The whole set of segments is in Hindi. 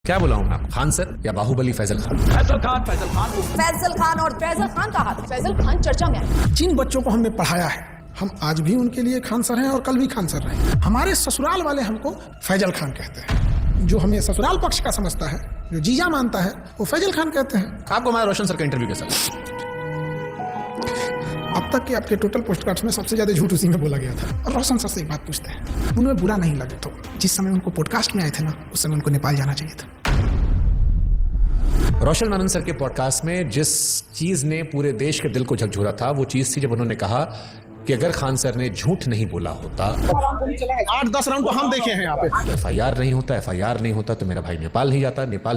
क्या बोला हूँ मैं आपको? खान सर या बाहुबली फैजल खान? फैजल खान और फैजल खान का हाथ। फैजल खान चर्चा में है। जिन बच्चों को हमने पढ़ाया है हम आज भी उनके लिए खान सर हैं और कल भी खान सर रहे। हमारे ससुराल वाले हमको फैजल खान कहते हैं। जो हमें ससुराल पक्ष का समझता है, जो जीजा मानता है, वो फैजल खान कहते हैं। आपको हमारा रोशन सर का इंटरव्यू कैसा लगा? अब तक के आपके टोटल पोस्टकार्ड्स में सबसे ज्यादा झूठ उसी में बोला गया था। और रोशन सर से एक बात पूछते हैं, उनमें बुरा नहीं लगे तो जिस समय उनको पॉडकास्ट में आए थे ना, उस समय उनको नेपाल जाना चाहिए था। रोशन आनंद सर के पॉडकास्ट में जिस चीज ने पूरे देश के दिल को झकझोरा था वो चीज थी जब उन्होंने कहा कि अगर खान सर ने झूठ नहीं बोला होता, 8-10 राउंड को हम देखे हैं यहाँ पे। एफआईआर नहीं होता तो मेरा भाई नेपाल नहीं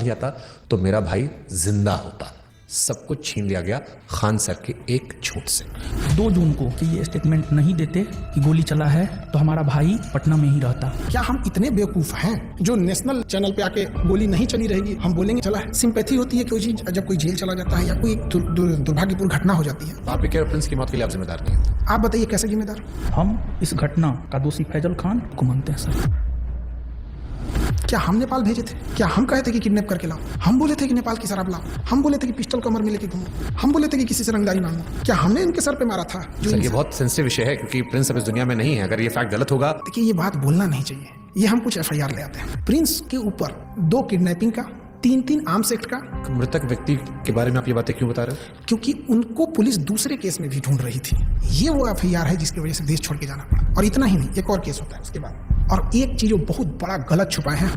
जाता तो मेरा भाई जिंदा होता। सब कुछ छीन लिया गया खान सर के एक झूठ से। 2 जून को कि ये स्टेटमेंट नहीं देते कि गोली चला है तो हमारा भाई पटना में ही रहता। क्या हम इतने बेवकूफ हैं जो नेशनल चैनल पे आके गोली नहीं चली रहेगी हम बोलेंगे चला है? सिंपैथी होती है कोई चीज जब कोई जेल चला जाता है या कोई दुर्भाग्यपूर्ण घटना हो जाती है। आप के प्रिंस की मौत के लिए आप जिम्मेदार नहीं हैं। आप बताइए कैसे जिम्मेदार? हम इस घटना का दोषी फैजल खान को मानते हैं सर। क्या हम नेपाल भेजे थे? क्या हम कहे थे कि किडनैप करके लाओ? हम बोले थे कि नेपाल की शराब लाओ? हम बोले थे कि पिस्टल कमर में लेके घूमो? हम बोले थे कि किसी से रंगदारी मांगो? क्या हमने इनके सर पे मारा था? सर ये बहुत सेंसिटिव विषय है क्योंकि प्रिंस अब इस दुनिया में नहीं है। अगर ये फैक्ट गलत होगा, देखिए ये बात बोलना नहीं चाहिए। ये हम कुछ एफआईआर ले आते हैं। प्रिंस के ऊपर 2 किडनैपिंग का, 3 आर्म्स एक्ट का। मृतक व्यक्ति के बारे में आप ये बातें क्यों बता रहे हो? क्योंकि उनको पुलिस दूसरे केस में भी ढूंढ रही थी। ये वो एफआईआर है जिसकी वजह से देश छोड़ के जाना पड़ा। और इतना ही नहीं, एक और केस होता है उसके बाद। और एक चीज जो बहुत बड़ा गलत छुपाए हैं,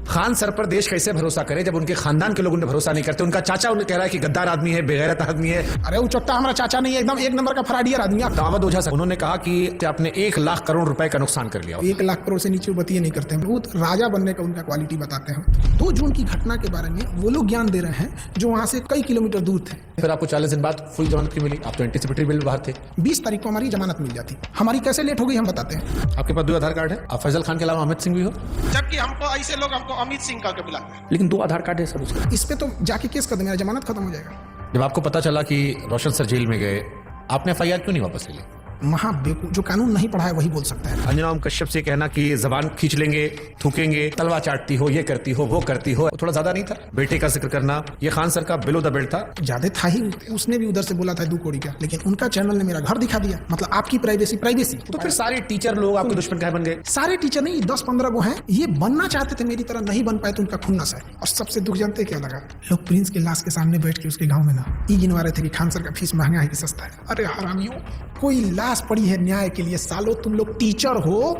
खान सर पर देश कैसे भरोसा करे जब उनके खानदान के लोग उन पर भरोसा नहीं करते? उनका चाचा उन्हें कह रहा है कि गद्दार आदमी है, बेगैरत आदमी है। अरे वो चोट्टा हमारा चाचा नहीं है, एकदम 1 नंबर का फराडियर आदमी है। दावत ओझा सर उन्होंने कहा कि आपने 1 लाख करोड़ रुपए का नुकसान कर लिया। 1 लाख करोड़ से नीचे वो बतिये नहीं करते हैं। वो राजा बनने का उनका क्वालिटी बताते हैं। 2 जून की घटना के बारे में वो लोग ज्ञान दे रहे हैं जो वहां से कई किलोमीटर दूर थे। फिर आपको 40 दिन बाद फुल जमानत क्यों मिली? आप तो एंटीसिपेटरी बिल बाहर थे। 20 तारीख को हमारी जमानत मिल जाती। हमारी कैसे लेट हो गई हम बताते हैं। आपके पास 2 आधार कार्ड है। आप फैजल खान के अलावा अमित सिंह भी हो। जबकि हमको ऐसे लोग हमको अमित सिंह करके बुलाते हैं। लेकिन 2 आधार कार्ड है सर उसका। इस पे तो जाके केस कर दे, मेरा जमानत खत्म हो जाएगा। जब आपको पता चला कि रोशन सर जेल में गए, आपने एफआईआर क्यों नहीं वापस ले ली? महाबेवकूफ, जो कानून नहीं पढ़ा है वही बोल सकता है। अंजना ओम कश्यप से कहना कि जबान खींच लेंगे, थूकेंगे, तलवा चाटती हो, ये करती हो, वो करती हो, थोड़ा ज्यादा नहीं था? बेटे का जिक्र करना ये खान सर का बिलो द बेल्ट था। ज्यादा था ही। उसने भी उधर से बोला था 2 करोड़ का, लेकिन उनका चैनल ने मेरा घर दिखा दिया। मतलब आपकी प्राइवेसी। तो फिर सारे टीचर लोग आपके दुश्मन काहे बन गए? सारे टीचर नहीं, 10-15 वो हैं। ये बनना चाहते थे मेरी तरह, नहीं बन पाए तो उनका खुन्नस है। और सबसे दुख जानते क्या लगा? लोग प्रिंस के लाश के सामने बैठ के उसके गाँव में ना ये गिनवा रहे थे कि खान सर का फीस महंगा है कि सस्ता है। अरे हरामियों, कोई लाश पड़ी है न्याय के लिए। सालों तुम लोग टीचर हो।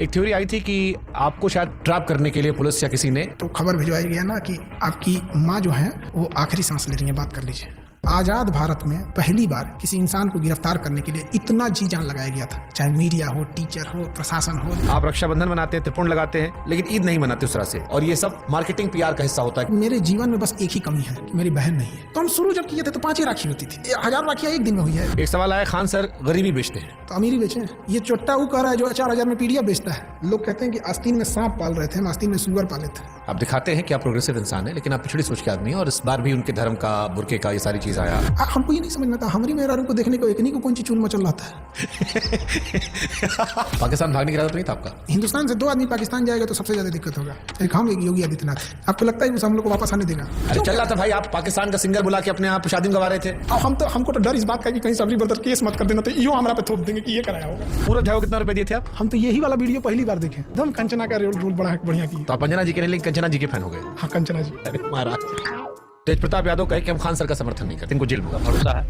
एक थ्योरी आई थी कि आपको शायद ट्रैप करने के लिए पुलिस या किसी ने तो खबर भिजवाई गया ना कि आपकी माँ जो है वो आखिरी सांस ले रही है, बात कर लीजिए। आजाद भारत में पहली बार किसी इंसान को गिरफ्तार करने के लिए इतना जी जान लगाया गया था। चाहे मीडिया हो, टीचर हो, प्रशासन हो। आप रक्षाबंधन मनाते हैं, त्रिपुंड लगाते हैं, लेकिन ईद नहीं मनाते उस तरह से। और ये सब मार्केटिंग पीआर का हिस्सा होता है। मेरे जीवन में बस एक ही कमी है कि मेरी बहन नहीं है। तो हम शुरू जब किए थे तो 5 ही राखी होती थी। 1000 राखियां एक दिन में हुई है। एक सवाल आया, खान सर गरीबी बेचते हैं तो अमीरी बेचे। ये चोट्टा वो कह रहा है जो 4000 में पीडिया बेचता है। लोग कहते हैं कि आस्तीन में सांप पाल रहे थे, हम आस्तीन में सुअर पाले थे। आप दिखाते हैं कि आप प्रोग्रेसिव इंसान है, लेकिन आप पिछड़ी सोच के आदमी है। और इस बार भी उनके धर्म का, बुरके का, ये सारी चीज आया। हमको ये नहीं समझ में आता, हमारी मेहरारू को देखने को एकनी को कौन सी चूल मचल रहा था। पाकिस्तान भागने का इरादा तो नहीं था आपका? हिंदुस्तान से 2 आदमी पाकिस्तान जाएगा तो सबसे ज्यादा दिक्कत होगा। एक हम, एक योगी आदित्यनाथ। आपको लगता है कि हम लोग को वापस आने देगा? अरे चल रहा था भाई, आप पाकिस्तान का सिंगर बुला के अपने आप शादी गवा रहे थे। हमको तो डर इस बात का कि कहीं सबरी ब्रदर केस मत कर देना, तो यो हमारा पे थोप देंगे कि ये कराया होगा। पूरा जाओ कितना रुपए दिए थे आप? हम तो यही वाला वीडियो पहली बार देखे। एकदम कंचना का रोल बढ़िया की। तो आप अंजना जी के नहीं, लेकिन कंचना जी के फैन हो गए। हाँ, कंचना जी। अरे महाराज तेज प्रताप यादव कहे कि हम खान सर का समर्थन नहीं करते, इनको जेल में भरोसा है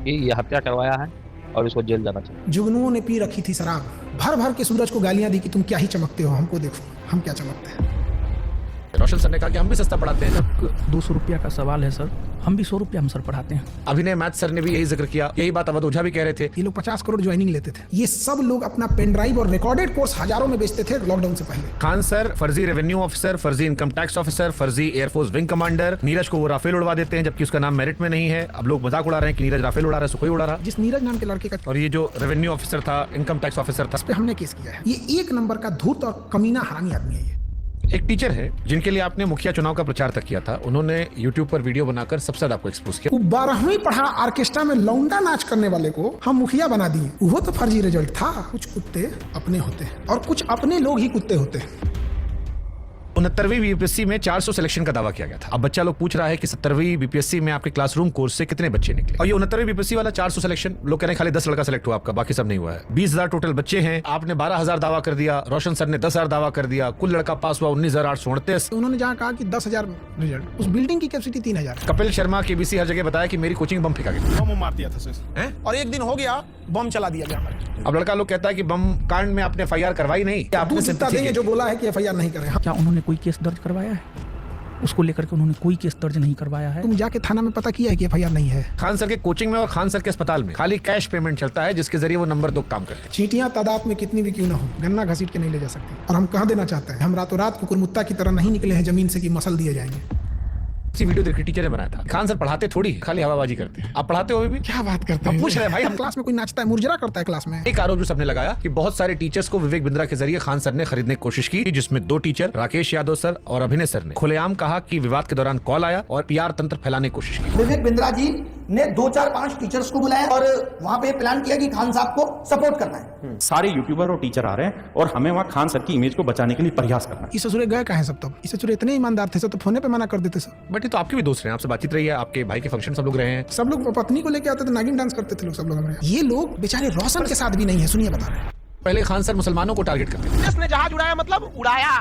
कि ये हत्या करवाया है और इसको जेल जाना चाहिए। जुगनुओं ने पी रखी थी शराब, भर भर के सूरज को गालियां दी कि तुम क्या ही चमकते हो, हमको देखो हम क्या चमकते हैं। रोशन सर ने कहा कि हम भी सस्ता पढ़ाते हैं। 200 रुपया का सवाल है सर, हम भी 100 रुपया हम सर पढ़ाते हैं। अभिनय मैथ सर ने भी यही जिक्र किया, यही बात अवध ओझा भी कह रहे थे। ये लोग 50 करोड़ ज्वाइनिंग लेते थे। ये सब लोग अपना पेन ड्राइव और रिकॉर्डेड कोर्स हजारों में बेचते थे लॉकडाउन से पहले। खान सर फर्जी रेवेन्यू ऑफिसर, फर्जी इनकम टैक्स ऑफिसर, फर्जी एयरफोर्स विंग कमांडर। नीरज को वो राफेल उड़वा देते हैं जबकि उसका नाम मेरिट में नहीं है। अब लोग मजाक उड़ा रहे हैं कि नीरज राफेल उड़ा रहा है, सुखोई उड़ा रहा। जिस नीरज नाम के लड़के का, और ये जो रेवेन्यू ऑफिसर था, इनकम टैक्स ऑफिसर था, इस पे हमने केस किया है। ये 1 नंबर का धूर्त और कमीना हरामी आदमी है। ये एक टीचर है जिनके लिए आपने मुखिया चुनाव का प्रचार तक किया था। उन्होंने यूट्यूब पर वीडियो बनाकर सबसे ज्यादा आपको एक्सपोज किया। 12वीं पढ़ा ऑर्केस्ट्रा में लौंडा नाच करने वाले को हम मुखिया बना दिए। वो तो फर्जी रिजल्ट था। कुछ कुत्ते अपने होते हैं और कुछ अपने लोग ही कुत्ते होते हैं। 69वीं बीपीएससी में 400 सिलेक्शन का दावा किया गया था। अब बच्चा लोग पूछ रहा है कि 70वीं बीपीएससी में आपके क्लासरूम कोर्स से कितने बच्चे निकले। और ये 69वीं बीपीएससी वाला 400 सिलेक्शन, लोग कह रहे हैं खाली 10 लड़का सिलेक्ट हुआ आपका, बाकी सब नहीं हुआ है। 20,000 टोटल बच्चे हैं, आपने 12,000 दावा कर दिया, रोशन सर ने 10,000 दावा कर दिया, कुल लड़का पास हुआ 19,838। तो उन्होंने जहाँ कहा कि 10,000 रिजल्ट, उस बिल्डिंग की कैपेसिटी 3,000। कपिल शर्मा केबीसी हर जगह बताया कि मेरी कोचिंग बम फेंका गया। बम मार दिया था सर, और एक दिन हो गया बम चला दिया गया। अब लड़का लोग कहता है कि बम कांड में आपने FIR करवाई नहीं, आपने दूसरा देंगे जो बोला है कि FIR नहीं करें। क्या उन्होंने कोई केस दर्ज करवाया है? उसको लेकर के उन्होंने कोई केस दर्ज नहीं करवाया है। तुम जाके थाना में पता किया है कि FIR नहीं है। खान सर के कोचिंग में और खान सर के अस्पताल में खाली कैश पेमेंट चलता है, जिसके जरिए वो नंबर 2 काम करते हैं। चींटियां तादाद में कितनी भी क्यों ना हो, गन्ना घसीट के नहीं ले जा सकती। और हम कह देना चाहते हैं, हम रातों रात कुकुरमुत्ता की तरह नहीं निकले हैं जमीन से कि मसल दिए जाएंगे। इसी वीडियो देख के टीचर ने बनाया था। खान सर पढ़ाते थोड़ी, खाली हवाबाजी करते हैं। आप पढ़ाते हो भी? क्या बात करते हम हैं? पूछ रहे हैं भाई, हम क्लास में कोई नाचता है, मुरझरा करता है क्लास में। एक आरोप जो सबने लगाया कि बहुत सारे टीचर्स को विवेक बिंद्रा के जरिए खान सर ने खरीदने की कोशिश की, जिसमें 2 टीचर राकेश यादव सर और अभिनय सर ने खुलेआम कहा कि विवाद के दौरान कॉल आया और PR तंत्र फैलाने की कोशिश की। विवेक बिंद्रा जी ने 2, 4, 5 टीचर्स को बुलाया और वहां पे प्लान किया कि खान साहब को सपोर्ट करना है। सारे यूट्यूबर और टीचर आ रहे हैं और हमें वहाँ खान सर की इमेज को बचाने के लिए प्रयास करना है। इस ससुरे गए कहाँ हैं सब? तब इस ससुरे इतने ईमानदार थे सब तो फोने पे मना कर देते सब। बट ये तो आपके भी दोस्त रहे हैं, आपसे बातचीत रही है, आपके भाई के फंक्शन सब लोग रहे हैं। सब लोग पत्नी को लेके आते थे, नागिन डांस करते थे लोग, सब लोग हमारे। ये लोग बेचारे रोशन के साथ भी नहीं है। सुनिए बता रहे हैं, पहले खान सर मुसलमानों को टारगेट करते थे। इसने जहाज उड़ाया मतलब उड़ाया,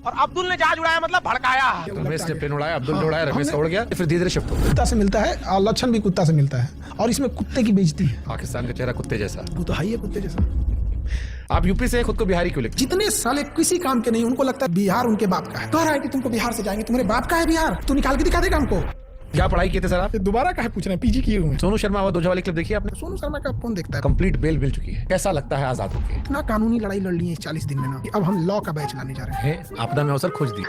और अब्दुल ने जहाज उड़ाया मतलब भड़काया। रमेश ने पेन उड़ाया, अब्दुल ने उड़ाया, रमेश का उड़ गया, फिर धीरे धीरे शिफ्ट हो गया। कुत्ता से मिलता है और लक्षण भी कुत्ता से मिलता है, और इसमें कुत्ते की बेइज्जती है। पाकिस्तान का चेहरा कुत्ते जैसा। वो तो है ही है कुत्ते जैसा। आप यूपी से खुद को बिहारी क्यों लिखते? जितने साले किसी काम के नहीं, उनको लगता है बिहार उनके बाप का है। कह रहा है कि तुमको बिहार से जाएंगे, तुम्हारे बाप का है बिहार, तू निकाल के दिखा देगा हमको। क्या पढ़ाई किए थे सर आप? दोबारा काहे पूछ रहे हैं? PG किए हुए हैं। सोनू शर्मा और दूजा वाली क्लिप देखी आपने? सोनू शर्मा का कौन देखता है? कंप्लीट बेल मिल चुकी है, कैसा लगता है आजाद होके? इतना कानूनी लड़ाई लड़ ली है 40 दिन में ना, अब हम लॉ का बैच लाने जा रहे हैं। है आपदा में अवसर खोज दी।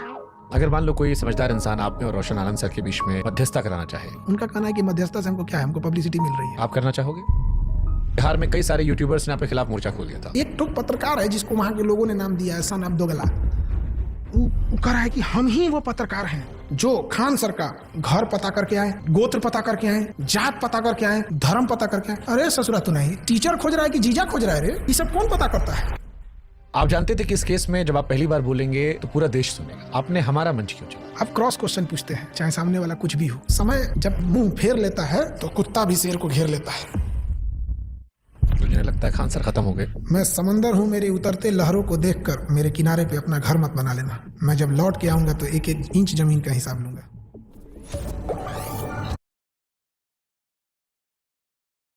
अगर मान लो कोई समझदार इंसान आप में और रोशन आनंद सर के बीच में मध्यस्थता कराना चाहे, उनका कहना है कि मध्यस्थता से हमको क्या है, हमको पब्लिसिटी मिल रही है। आप करना चाहोगे? बिहार में कई सारे यूट्यूबर्स ने आपके खिलाफ मोर्चा खोल दिया था। एक तो पत्रकार है जिसको वहां के लोगों ने नाम दिया है सन ऑफ दोगला। वो कह रहा है कि हम ही वो पत्रकार हैं जो खान सर का घर पता करके आए, गोत्र पता करके आए, जात पता करके आए, धर्म पता करके आए। अरे ससुरा तू नहीं, टीचर खोज रहा है कि जीजा खोज रहा है? रे ये सब कौन पता करता है? आप जानते थे कि इस केस में जब आप पहली बार बोलेंगे तो पूरा देश सुनेगा, आपने हमारा मंच क्यों चुना? आप क्रॉस क्वेश्चन पूछते हैं, चाहे सामने वाला कुछ भी हो। समय जब मुंह फेर लेता है तो कुत्ता भी शेर को घेर लेता है। मुझे लगता है खान सर खत्म हो गए। मैं समंदर हूँ, मेरे उतरते लहरों को देखकर मेरे किनारे पे अपना घर मत बना लेना। मैं जब लौट के आऊंगा तो 1-1 इंच जमीन का हिसाब लूंगा।